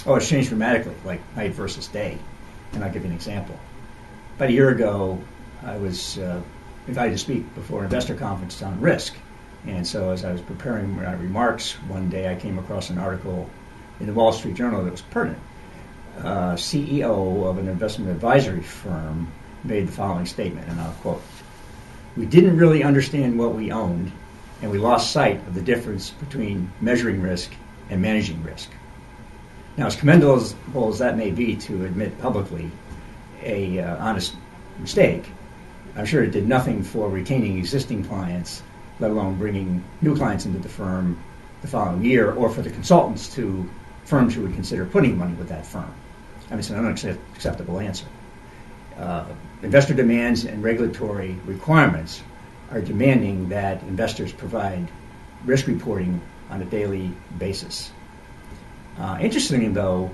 Oh, it's changed dramatically, like night versus day. And I'll give you an example. About a year ago, I was invited to speak before an investor conference on risk. And so as I was preparing my remarks, one day I came across an article in the Wall Street Journal that was pertinent. CEO of an investment advisory firm made the following statement, and I'll quote, "We didn't really understand what we owned, and we lost sight of the difference between measuring risk and managing risk." Now, as commendable as that may be to admit publicly a honest mistake, I'm sure it did nothing for retaining existing clients, let alone bringing new clients into the firm the following year, or for the consultants to firms who would consider putting money with that firm. I mean, it's an unacceptable answer. Investor demands and regulatory requirements are demanding that investors provide risk reporting on a daily basis. Interestingly, though,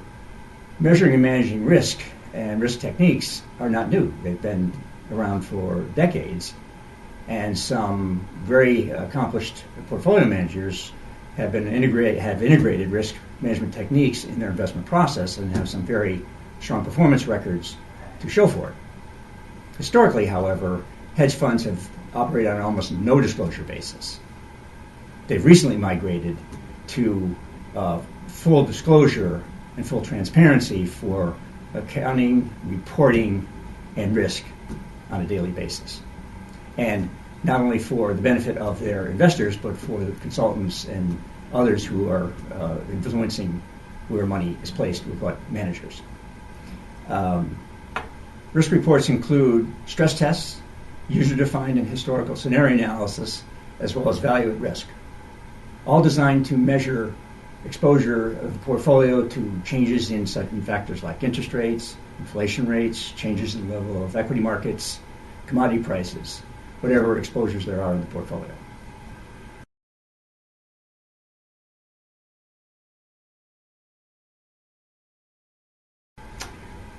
measuring and managing risk and risk techniques are not new. They've been around for decades, and some very accomplished portfolio managers have integrated risk management techniques in their investment process and have some very strong performance records to show for it. Historically, however, hedge funds have operated on an almost no disclosure basis. They've recently migrated to full disclosure and full transparency for accounting, reporting, and risk on a daily basis. And not only for the benefit of their investors, but for the consultants and others who are influencing where money is placed with what managers. Risk reports include stress tests, user-defined and historical scenario analysis, as well as value at risk, all designed to measure exposure of the portfolio to changes in certain factors like interest rates, inflation rates, changes in the level of equity markets, commodity prices, whatever exposures there are in the portfolio.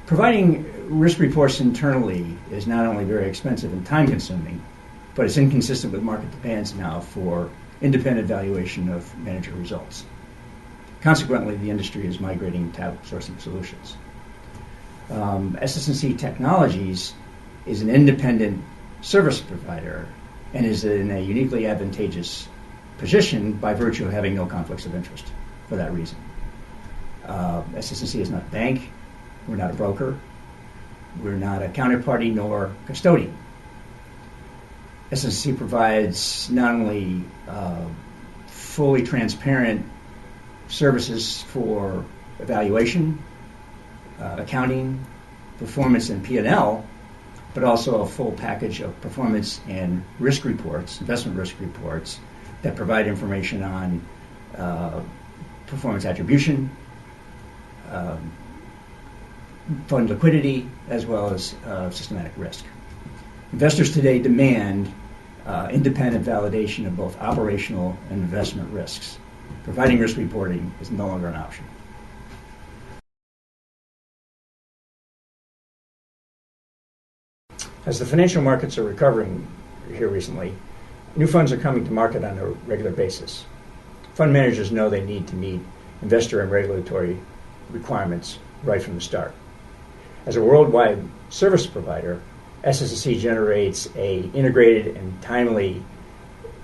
Providing risk reports internally is not only very expensive and time-consuming, but it's inconsistent with market demands now for independent valuation of manager results. Consequently, the industry is migrating to outsourcing solutions. SS&C Technologies is an independent service provider and is in a uniquely advantageous position by virtue of having no conflicts of interest for that reason. SS&C is not a bank. We're not a broker. We're not a counterparty nor custodian. SS&C provides not only fully transparent services for evaluation, accounting, performance, and P&L, but also a full package of performance and risk reports, investment risk reports, that provide information on performance attribution, fund liquidity, as well as systematic risk. Investors today demand independent validation of both operational and investment risks. Providing risk reporting is no longer an option. As the financial markets are recovering here recently, new funds are coming to market on a regular basis. Fund managers know they need to meet investor and regulatory requirements right from the start. As a worldwide service provider, SS&C generates an integrated and timely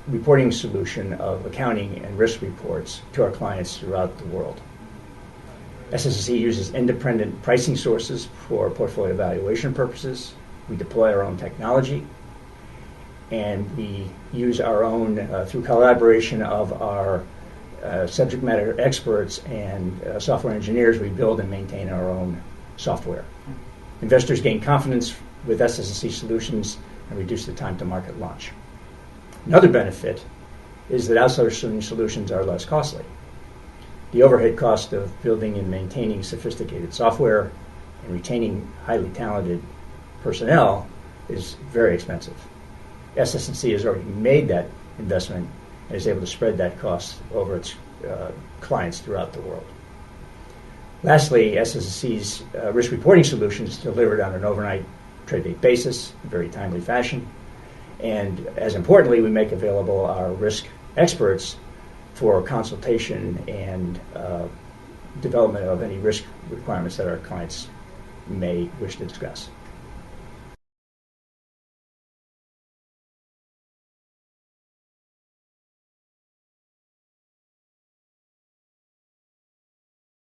reporting solution of accounting and risk reports to our clients throughout the world. SS&C uses independent pricing sources for portfolio valuation purposes. We deploy our own technology, and we use our own, through collaboration of our subject matter experts and software engineers, we build and maintain our own software. Investors gain confidence with SS&C solutions and reduce the time to market launch. Another benefit is that outsourcing solutions are less costly. The overhead cost of building and maintaining sophisticated software and retaining highly talented personnel is very expensive. SS&C has already made that investment and is able to spread that cost over its clients throughout the world. Lastly, SS&C's risk reporting solution is delivered on an overnight trade date basis in a very timely fashion. And as importantly, we make available our risk experts for consultation and development of any risk requirements that our clients may wish to discuss.